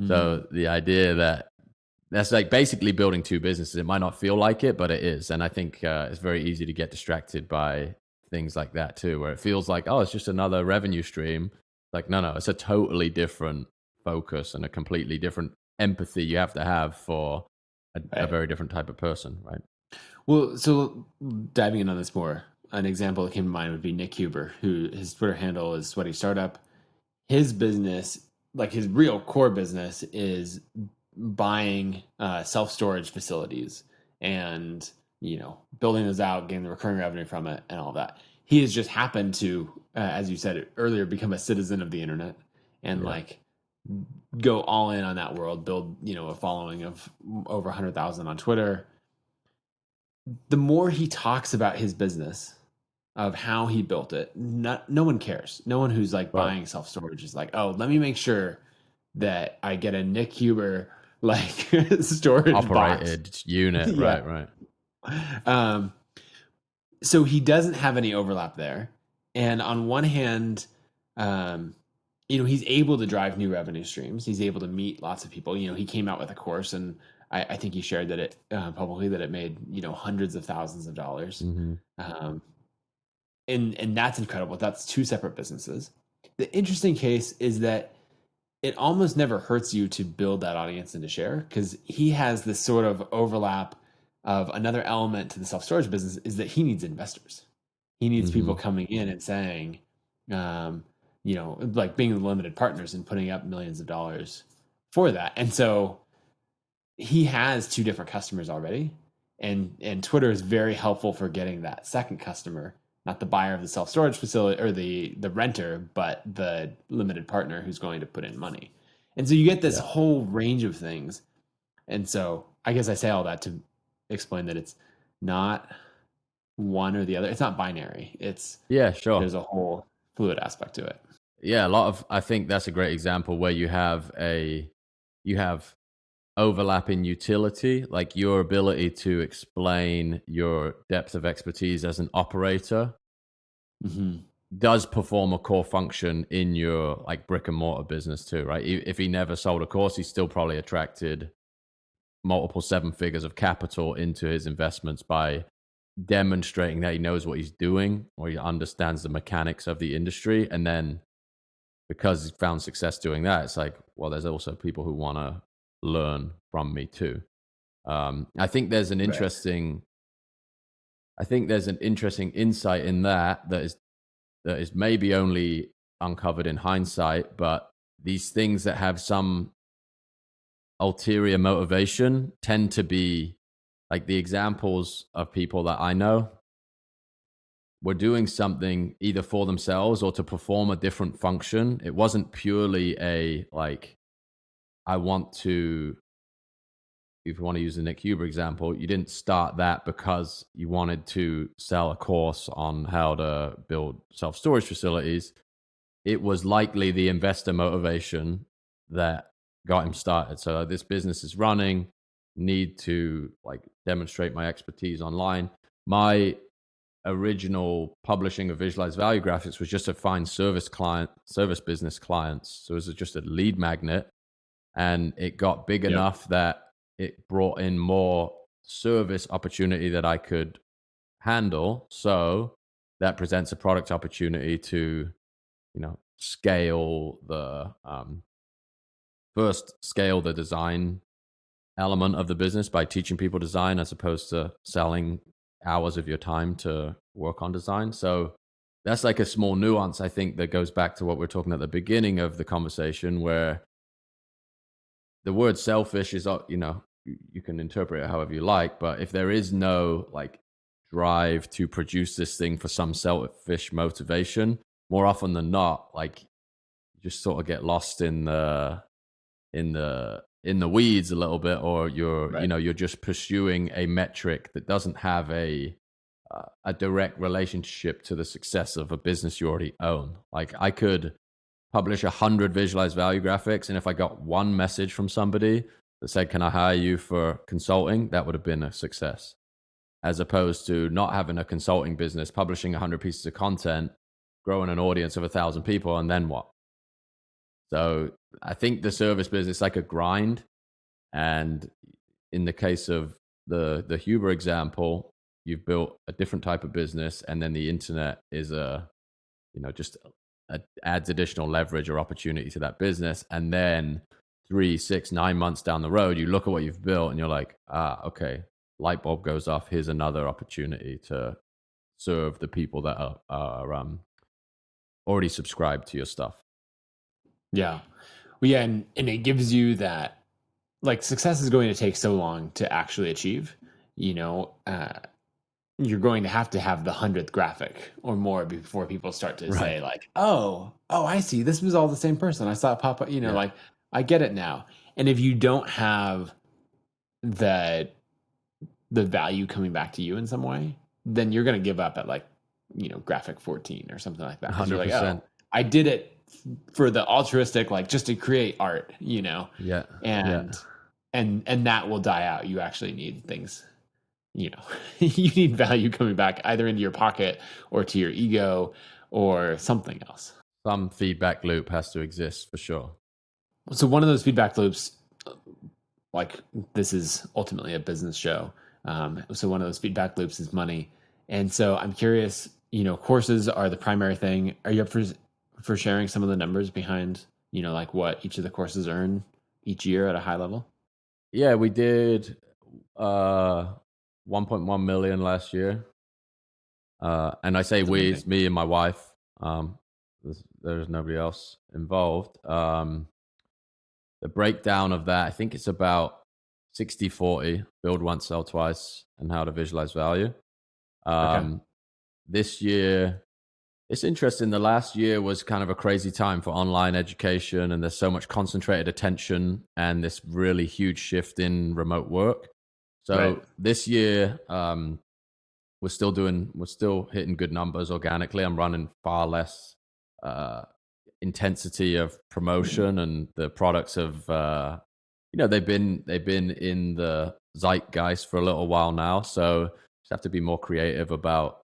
Mm, So the idea that that's like basically building two businesses. It might not feel like it, but it is. And I think it's very easy to get distracted by things like that too, where it feels like, oh, it's just another revenue stream. Like, no, no, it's a totally different focus and a completely different empathy you have for a right. very different type of person, right? Well, so diving in on this more, an example that came to mind would be Nick Huber, who his Twitter handle is Sweaty Startup. His business, like his real core business, is buying self storage facilities and building those out, getting the recurring revenue from it, and all of that. He has just happened to, as you said earlier, become a citizen of the internet and Yeah. like go all in on that world, build, a following of over 100,000 on Twitter. The more he talks about his business, of how he built it, no one cares. No one who's like Right. buying self storage is like, oh, let me make sure that I get a Nick Huber like storage box. Operated unit. Yeah. Right. Right. Um, so he doesn't have any overlap there. And on one hand, um, he's able to drive new revenue streams. He's able to meet lots of people. He came out with a course, and I think he shared that it publicly that it made hundreds of thousands of dollars. Hmm. Um, and that's incredible. That's two separate businesses. The interesting case is that it almost never hurts you to build that audience and to share, because he has this sort of overlap of another element to the self-storage business is that he needs investors. He needs people Hmm. coming in and saying, like being the limited partners and putting up millions of dollars for that. And so he has two different customers already, and Twitter is very helpful for getting that second customer, not the buyer of the self storage facility or the renter, but the limited partner who's going to put in money. And so you get this Yeah. whole range of things. And so I guess I say all that to explain that it's not one or the other. It's not binary. Yeah. Sure. There's a whole fluid aspect to it. Yeah. I think that's a great example where you have overlapping utility, like your ability to explain your depth of expertise as an operator Hmm. does perform a core function in your like brick and mortar business too, right? If he never sold a course, he still probably attracted multiple seven figures of capital into his investments by demonstrating that he knows what he's doing or he understands the mechanics of the industry. And then because he's found success doing that, it's like, well, there's also people who want to learn from me too. I think there's an Right. interesting, I think there's an interesting insight in that is maybe only uncovered in hindsight, but these things that have some ulterior motivation tend to be like the examples of people that I know were doing something either for themselves or to perform a different function. It wasn't purely a like, I want to, if you want to use the Nick Huber example, you didn't start that because you wanted to sell a course on how to build self storage facilities. It was likely the investor motivation that got him started. So this business is running, need to like demonstrate my expertise online. My original publishing of visualized value graphics was just to find service business clients. So it was just a lead magnet, and it got big Yep. enough that it brought in more service opportunity that I could handle. So that presents a product opportunity to, scale the first scale the design element of the business by teaching people design as opposed to selling hours of your time to work on design. So that's like a small nuance, I think, that goes back to what we're talking at the beginning of the conversation, where the word selfish is, you can interpret it however you like, but if there is no like drive to produce this thing for some selfish motivation, more often than not, like you just sort of get lost in the weeds a little bit, or Right. you're just pursuing a metric that doesn't have a direct relationship to the success of a business you already own. Like I could publish 100 visualized value graphics, and if I got one message from somebody that said, "Can I hire you for consulting?" that would have been a success. As opposed to not having a consulting business, publishing 100 pieces of content, growing an audience of 1,000 people, and then what? So I think the service business is like a grind. And in the case of the Huber example, you've built a different type of business, and then the internet is just adds additional leverage or opportunity to that business. And then 3, 6, 9 months down the road, you look at what you've built, and you're like, okay, light bulb goes off. Here's another opportunity to serve the people that are already subscribed to your stuff. Yeah. Well, yeah, and it gives you that, like, success is going to take so long to actually achieve. You know, you're going to have the 100th graphic or more before people start to Right. say like, oh, I see. This was all the same person. I saw it pop up, Yeah. like I get it now. And if you don't have that the value coming back to you in some way, then you're going to give up at like, graphic 14 or something like that. Cause you're like, oh, 100%. I did it for the altruistic, like just to create art, Yeah. Yeah. and, and that will die out. You actually need things, you need value coming back either into your pocket or to your ego or something else. Some feedback loop has to exist for sure. So one of those feedback loops, like this is ultimately a business show. So one of those feedback loops is money. And so I'm curious, courses are the primary thing. Are you up for sharing some of the numbers behind, like what each of the courses earn each year at a high level? Yeah, we did 1.1 million last year. And I say That's we, amazing. it's me and my wife. There's nobody else involved. The breakdown of that, I think it's about 60-40, build once, sell twice, and how to visualize value. Okay. Um, this year, it's interesting. The last year was kind of a crazy time for online education, and there's so much concentrated attention and this really huge shift in remote work. Right. So this year, we're still hitting good numbers organically. I'm running far less uh, intensity of promotion, and the products have they've been in the zeitgeist for a little while now. So just have to be more creative about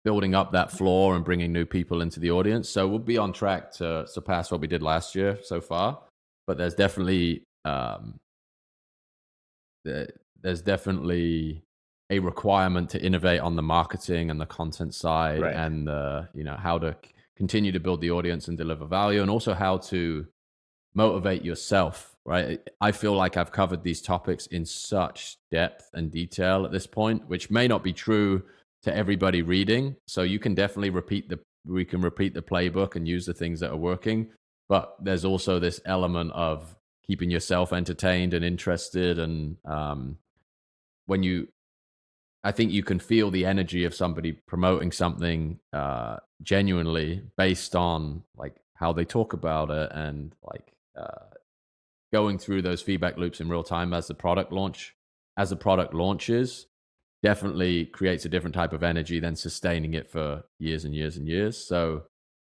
building up that floor and bringing new people into the audience. So we'll be on track to surpass what we did last year so far. But there- there's definitely a requirement to innovate on the marketing and the content side, Right. and how to continue to build the audience and deliver value, and also how to motivate yourself, right? I feel like I've covered these topics in such depth and detail at this point, which may not be true to everybody reading. So you can definitely we can repeat the playbook and use the things that are working. But there's also this element of keeping yourself entertained and interested. And when you, I think you can feel the energy of somebody promoting something genuinely based on like how they talk about it, and like going through those feedback loops in real time as the product launches, definitely creates a different type of energy than sustaining it for years and years and years. So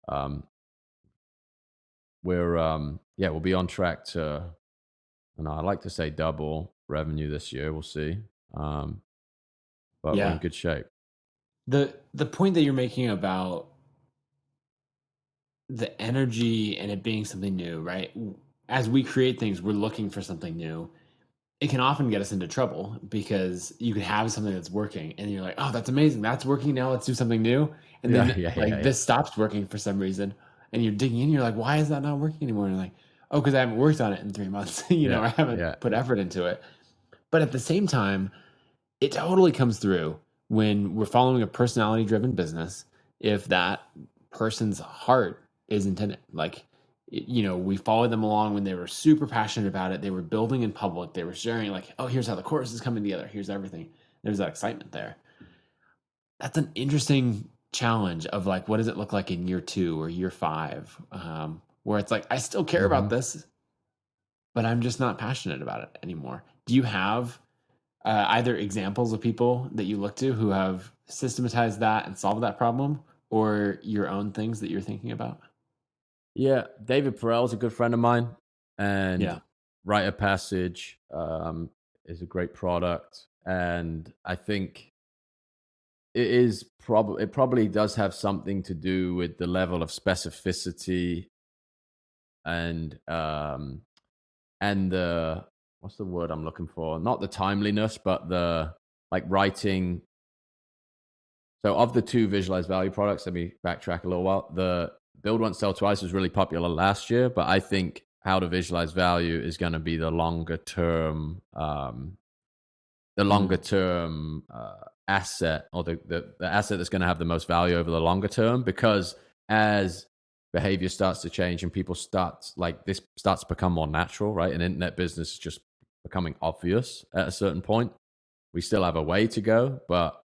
um, we'll be on track to, I like to say double revenue this year. We'll see, um, but we're in Yeah. good shape. The point that you're making about the energy and it being something new, right? As we create things, we're looking for something new. It can often get us into trouble because you could have something that's working and you're like, oh, that's amazing. That's working now. Let's do something new. And Yeah, then yeah, yeah, like yeah, this stops working for some reason. And you're digging in, you're like, why is that not working anymore? And you're like, oh, because I haven't worked on it in 3 months, yeah, or I haven't yeah. put effort into it. But at the same time, it totally comes through when we're following a personality driven business. If that person's heart is intended, like, we followed them along when they were super passionate about it. They were building in public. They were sharing, like, oh, here's how the course is coming together. Here's everything. There's that excitement there. That's an interesting challenge of like, what does it look like in year 2 or year 5? Where it's like, I still care about Hmm. this, but I'm just not passionate about it anymore. Do you have either examples of people that you look to who have systematized that and solved that problem, or your own things that you're thinking about? Yeah, David Perel is a good friend of mine, and Yeah. Rite of Passage is a great product, and I think it probably does have something to do with the level of specificity and the, what's the word I'm looking for? Not the timeliness, but the like writing. So of the two visualized value products, let me backtrack a little while. The build once, sell twice was really popular last year, but I think how to visualize value is going to be the longer Mm. term asset, or the asset that's going to have the most value over the longer term, because as behavior starts to change and people this starts to become more natural, right? And internet business is just becoming obvious at a certain point. we still have a way to go, but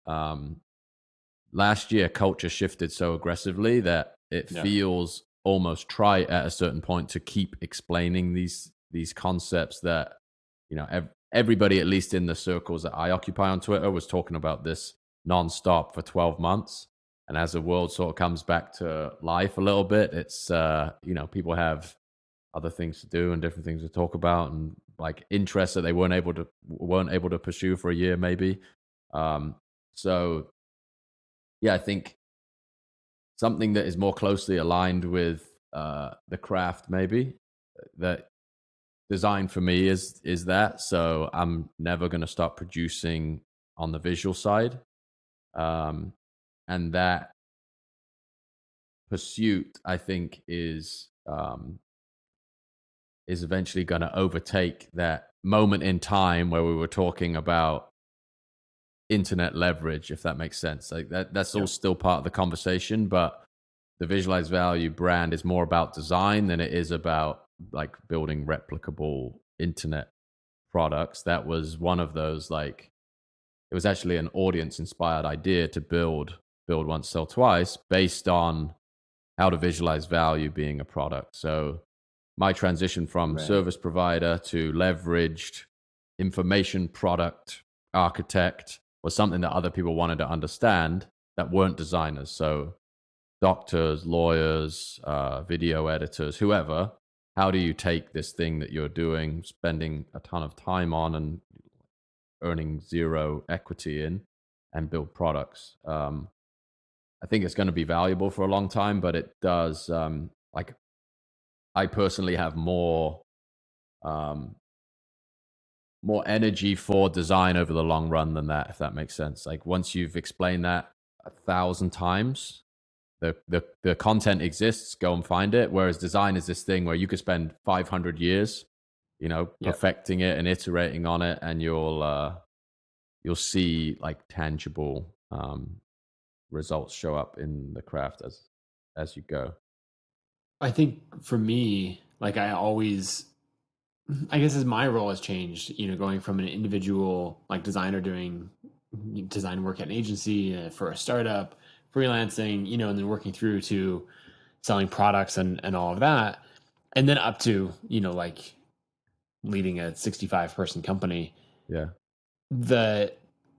last year culture shifted so aggressively that it Yeah. feels almost trite at a certain point to keep explaining these concepts that everybody, at least in the circles that I occupy on Twitter, was talking about this nonstop for 12 months. And as the world sort of comes back to life a little bit, it's people have other things to do and different things to talk about, and like interests that they weren't able to pursue for a year maybe. So yeah, I think something that is more closely aligned with the craft, maybe that design for me is that. So I'm never going to stop producing on the visual side, um, and that pursuit, I think, is eventually going to overtake that moment in time where we were talking about internet leverage, if that makes sense. Like that's all Yeah. still part of the conversation, but the visualized value brand is more about design than it is about like building replicable internet products. That was one of those, like, it was actually an audience inspired idea to build once, sell twice, based on how to visualize value being a product. So my transition from Right. service provider to leveraged information product architect was something that other people wanted to understand that weren't designers. So doctors, lawyers, video editors, whoever. How do you take this thing that you're doing, spending a ton of time on and earning zero equity in, and build products? I think it's going to be valuable for a long time, but it does, like, I personally have um, more energy for design over the long run than that, if that makes sense. Like once you've explained that 1,000 times, the content exists, go and find it. Whereas design is this thing where you could spend 500 years, Yeah. perfecting it and iterating on it, and you'll see like tangible results show up in the craft as you go. I think for me, like I guess as my role has changed, going from an individual like designer doing design work at an agency for a startup, freelancing, and then working through to selling products and all of that, and then up to like leading a 65 person company. Yeah. The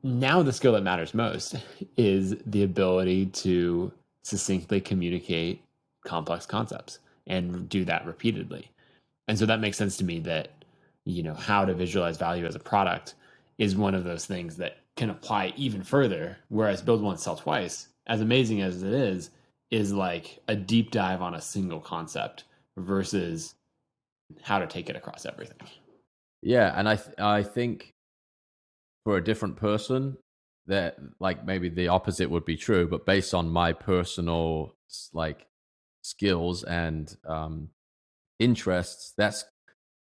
Now the skill that matters most is the ability to succinctly communicate complex concepts and do that repeatedly. And so that makes sense to me that, how to visualize value as a product is one of those things that can apply even further. Whereas build once, sell twice, as amazing as it is like a deep dive on a single concept versus how to take it across everything. Yeah, and I think for a different person that, like, maybe the opposite would be true, but based on my personal like skills and interests, that's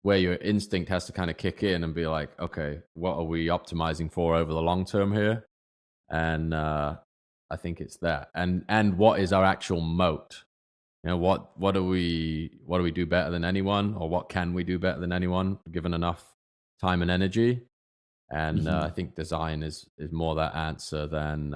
where your instinct has to kind of kick in and be like, okay, what are we optimizing for over the long term here? And I think it's that. And what is our actual moat? What do we do better than anyone, or what can we do better than anyone given enough time and energy? And I Mhm. think design is more that answer than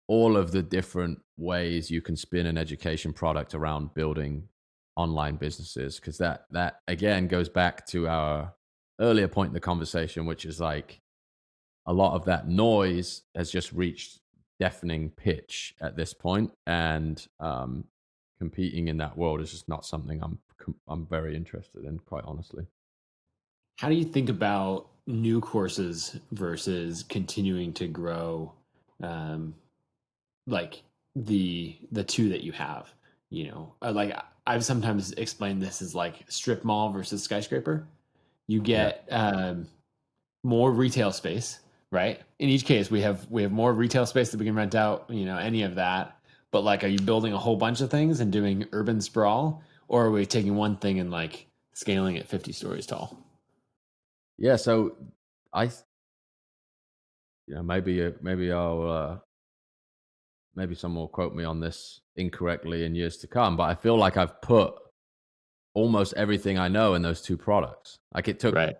all of the different ways you can spin an education product around building online businesses, because that again goes back to our earlier point in the conversation, which is like a lot of that noise has just reached deafening pitch at this point, and competing in that world is just not something I'm very interested in, quite honestly. How do you think about new courses versus continuing to grow, um, like the two that you have? Like I've sometimes explained this as like strip mall versus skyscraper. You Yeah. get more retail space, right? In each case, we have more retail space that we can rent out. Any of that. But like, are you building a whole bunch of things and doing urban sprawl, or are we taking one thing and like scaling it 50 stories tall? Yeah, so I maybe maybe someone will quote me on this incorrectly in years to come, but I feel like I've put almost everything I know in those two products. Like it took Right.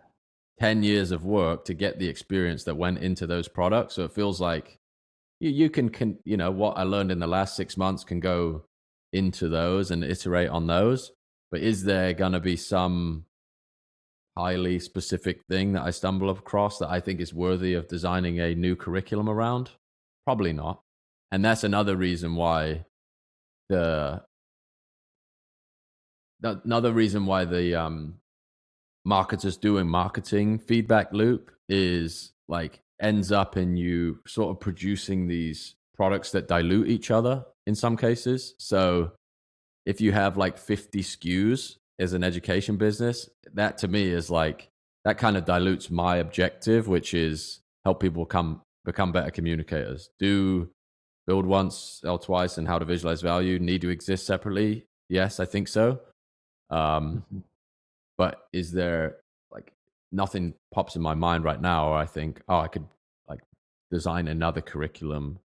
10 years of work to get the experience that went into those products. So it feels like you can what I learned in the last 6 months can go into those and iterate on those. But is there going to be some highly specific thing that I stumble across that I think is worthy of designing a new curriculum around? Probably not. And that's another reason why the another reason why the marketers doing marketing feedback loop is like ends up in you sort of producing these products that dilute each other in some cases. So if you have like 50 SKUs as an education business, that to me is like that kind of dilutes my objective, which is help people become better communicators. Do build once, sell twice, and how to visualize value need to exist separately? Yes, I think so. Um, Mhm. but is there like nothing pops in my mind right now, or I think, oh, I could like design another curriculum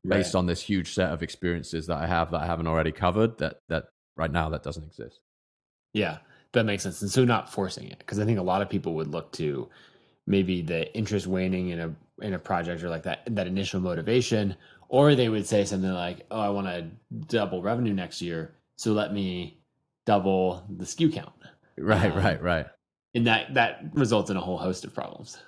based Right. on this huge set of experiences that I have that I haven't already covered. That right now that doesn't exist. Yeah, that makes sense. And so not forcing it, because I think a lot of people would look to maybe the interest waning in a project, or like that initial motivation, or they would say something like, "Oh, I want to double revenue next year, so let me double the SKU count," Right, um, right, right. and that results in a whole host of problems.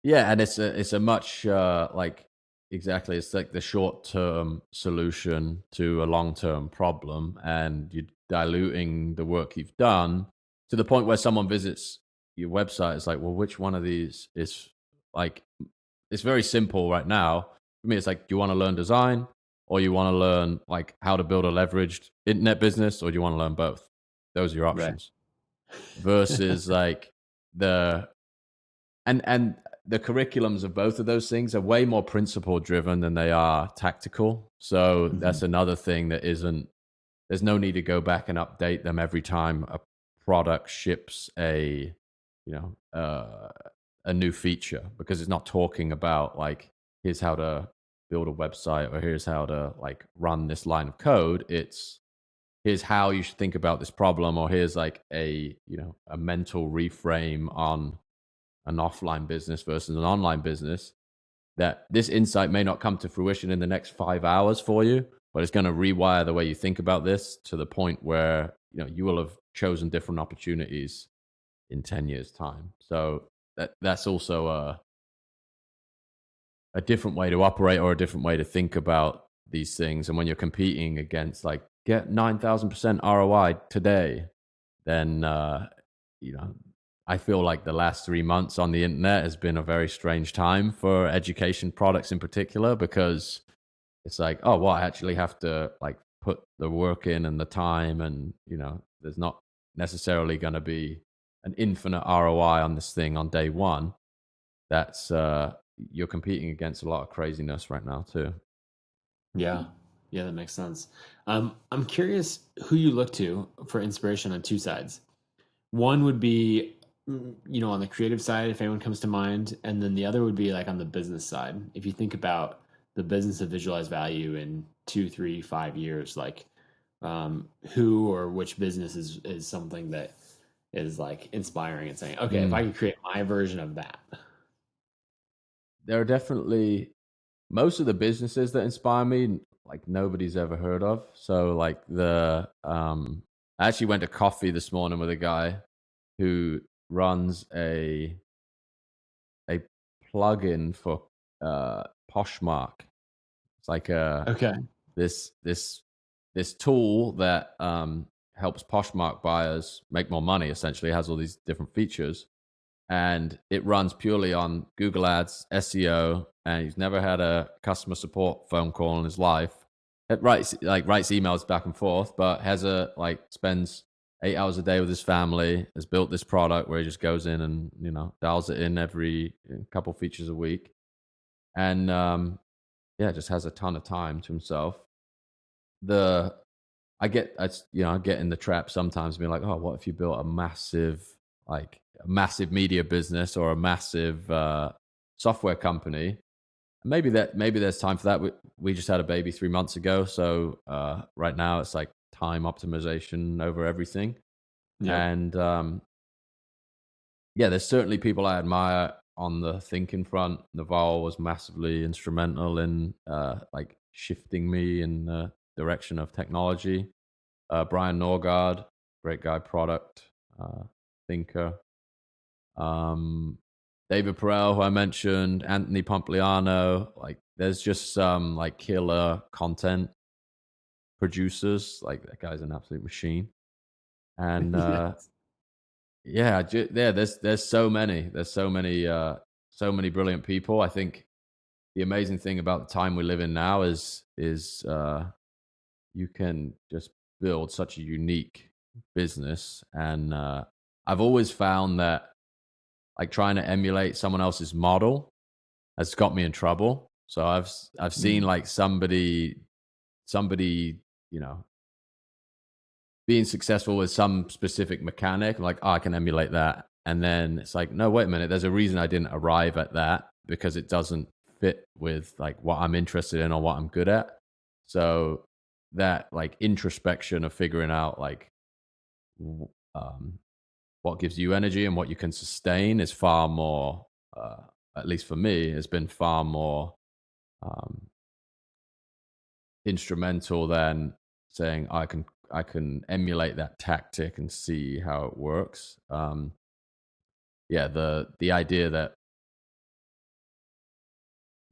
Yeah, and it's a much like exactly it's like the short term solution to a long term problem, and you're diluting the work you've done to the point where someone visits your website. It's like, well, which one of these is like? It's very simple right now. For me, it's like, do you want to learn design, or you want to learn like how to build a leveraged internet business, or do you want to learn both? Those are your Right. options. Versus like the and the curriculums of both of those things are way more principle driven than they are tactical. So Mhm. that's another thing that isn't there's no need to go back and update them every time a product ships a new feature, because it's not talking about like here's how to build a website or here's how to like run this line of code. It's here's how you should think about this problem, or here's like a mental reframe on an offline business versus an online business, that this insight may not come to fruition in the next 5 hours for you, but it's going to rewire the way you think about this to the point where you will have chosen different opportunities in 10 years time. So that's also a different way to operate, or a different way to think about these things. And when you're competing against like get 9,000% ROI today, then you know I feel like the last 3 months on the internet has been a very strange time for education products in particular, because it's like, oh well, I actually have to like put the work in and the time, and there's not necessarily going to be an infinite ROI on this thing on day one. That's you're competing against a lot of craziness right now too. Yeah. Yeah, that makes sense. I'm curious who you look to for inspiration on two sides. One would be, on the creative side, if anyone comes to mind, and then the other would be like on the business side. If you think about the business of visualized value in 2, 3, 5 years, like who or which business is something that is like inspiring and saying, okay, if I Mm. could create my version of that. There are definitely most of the businesses that inspire me, like nobody's ever heard of. So like I actually went to coffee this morning with a guy who runs a plugin for Poshmark. It's like Okay. this this this tool that helps Poshmark buyers make more money. Essentially, it has all these different features, and it runs purely on Google Ads, SEO, and he's never had a customer support phone call in his life. It writes emails back and forth, but has a like spends 8 hours a day with his family. Has built this product where he just goes in and dials it in every couple features a week, and yeah, just has a ton of time to himself. The I get in the trap sometimes being like, oh, what if you built a massive media business or a massive software company? Maybe there's time for that. We just had a baby 3 months ago, so right now it's like time optimization over everything. Yep. And yeah, there's certainly people I admire on the thinking front. Naval was massively instrumental in like shifting me in the direction of technology. Brian Norgard, great guy, product thinker. Um, David Perel, who I mentioned, Anthony Pompliano. Like, there's just some like killer content producers. Like, that guy's an absolute machine. And Yes. yeah, yeah, there's so many. There's so many brilliant people. I think the amazing thing about the time we live in now is you can just build such a unique business. And I've always found that like trying to emulate someone else's model has got me in trouble. So I've seen Mm. like somebody, you know, being successful with some specific mechanic. I'm like, oh, I can emulate that. And then it's like, no, wait a minute. There's a reason I didn't arrive at that, because it doesn't fit with like what I'm interested in or what I'm good at. So that like introspection of figuring out like w- um, what gives you energy and what you can sustain is far more, uh, at least for me, has been far more um, instrumental than saying I can emulate that tactic and see how it works. Yeah, the idea that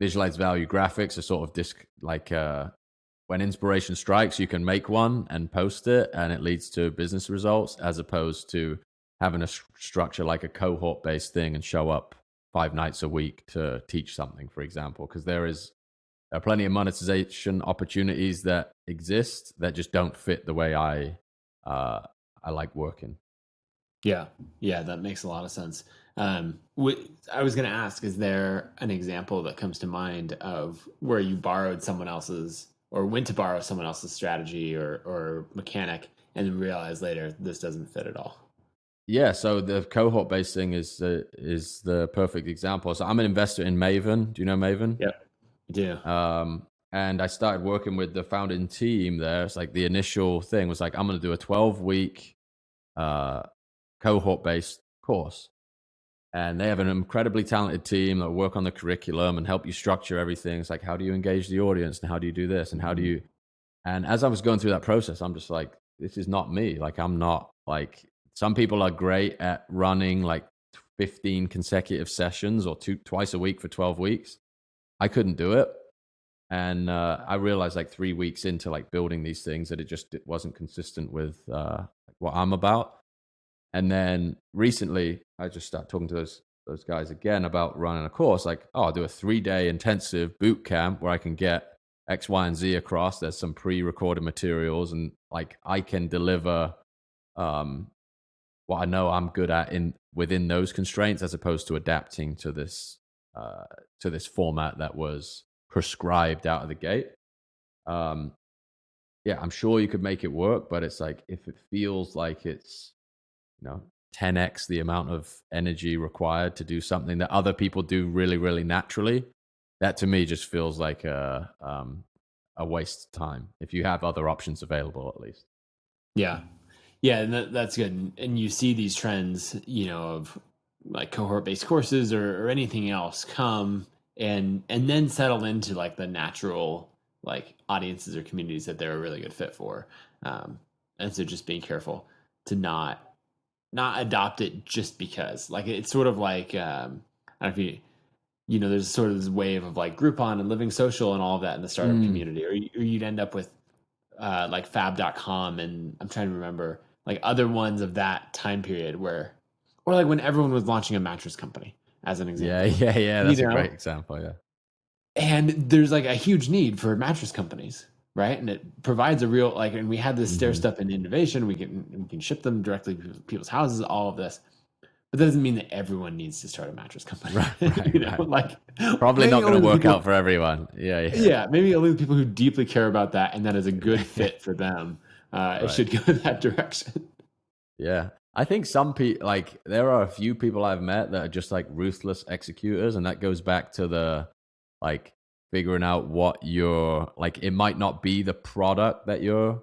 visualized value graphics are sort of like when inspiration strikes, you can make one and post it, and it leads to business results, as opposed to having a structure like a cohort based thing and show up 5 nights a week to teach something, for example, because there are plenty of monetization opportunities that exist that just don't fit the way uh, I like working. Yeah, yeah, that makes a lot of sense. I was going to ask, is there an example that comes to mind of where you borrowed someone else's or went to borrow someone else's strategy or mechanic and then realized later this doesn't fit at all? Yeah, so the cohort based thing is the perfect example. So I'm an investor in Maven. Do you know Maven? Yep, I do. And I started working with the founding team there. It's like the initial thing was like, I'm going to do a 12-week uh, cohort based course. And they have an incredibly talented team that work on the curriculum and help you structure everything. It's like, how do you engage the audience, and how do you do this, and how do Mhm. you? And as I was going through that process, I'm just like, this is not me. Like, I'm not like, some people are great at running like 15 consecutive sessions or twice a week for 12 weeks. I couldn't do it. And I realized like 3 weeks into like building these things that it wasn't consistent with what I'm about. And then recently, I just started talking to those guys again about running a course. Like, oh, I'll do a 3-day intensive boot camp where I can get X, Y, and Z across. There's some pre-recorded materials, and like I can deliver um, what I know I'm good at in within those constraints, as opposed to adapting uh, to this format that was prescribed out of the gate. Um, yeah, I'm sure you could make it work, but it's like if it feels like it's, you know, 10x the amount of energy required to do something that other people do really, really naturally, that to me just feels like a waste of time. If you have other options available, at least. Yeah. Yeah, and that's good. And you see these trends, of like cohort-based courses or anything else come and then settle into like the natural like audiences or communities that they're a really good fit for. Um, and so just being careful to not adopt it just because. Like it's sort of like I don't know if there's sort of this wave of like Groupon and Living Social and all of that in the startup Mm. community, or you'd end up with like fab.com, and I'm trying to remember like other ones of that time period or like when everyone was launching a mattress company as an Yeah, example, yeah, yeah. you That's a know, great example. Yeah. and there's like a huge need for mattress companies, right? And it provides a real like, and we had this stair Hmm. step in innovation. We can ship them directly to people's houses, all of this, but that doesn't mean that everyone needs to start a mattress company. Right, right, right. Like Probably not maybe going to only the work people. out for everyone. Yeah, yeah. Yeah, maybe only the people who deeply care about that and that is a good fit for them Right. should go in that direction. Yeah. I think some people, like, there are a few people I've met that are just like ruthless executors. And that goes back to the, like, figuring out what you're, like, it might not be the product that you're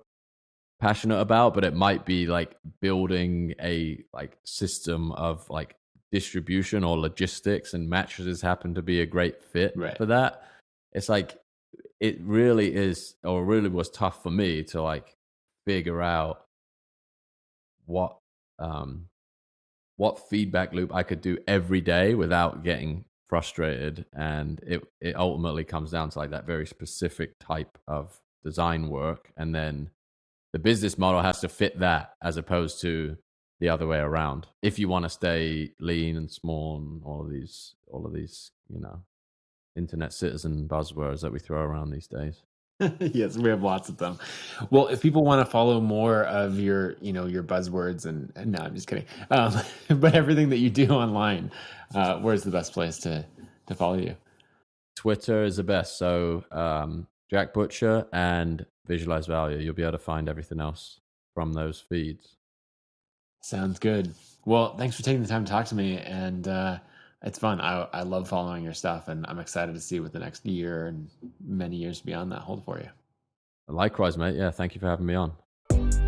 passionate about, but it might be like building a, like, system of, like, distribution or logistics, and mattresses happen to be a great fit Right. for that. It's like it really is, or really was tough for me to like figure out what um what feedback loop I could do every day without getting frustrated. And it ultimately comes down to like that very specific type of design work. And then the business model has to fit that as opposed to the other way around. If you want to stay lean and small and all of these, internet citizen buzzwords that we throw around these days. Yes, we have lots of them. Well, if people want to follow more of your, your buzzwords and no, I'm just kidding. But everything that you do online, where's the best place to follow you? Twitter is the best. So Jack Butcher and Visualize Value. You'll be able to find everything else from those feeds. Sounds good. Well, thanks for taking the time to talk to me, and it's fun. I love following your stuff, and I'm excited to see what the next year and many years beyond that hold for you. Likewise, mate. Yeah, thank you for having me on.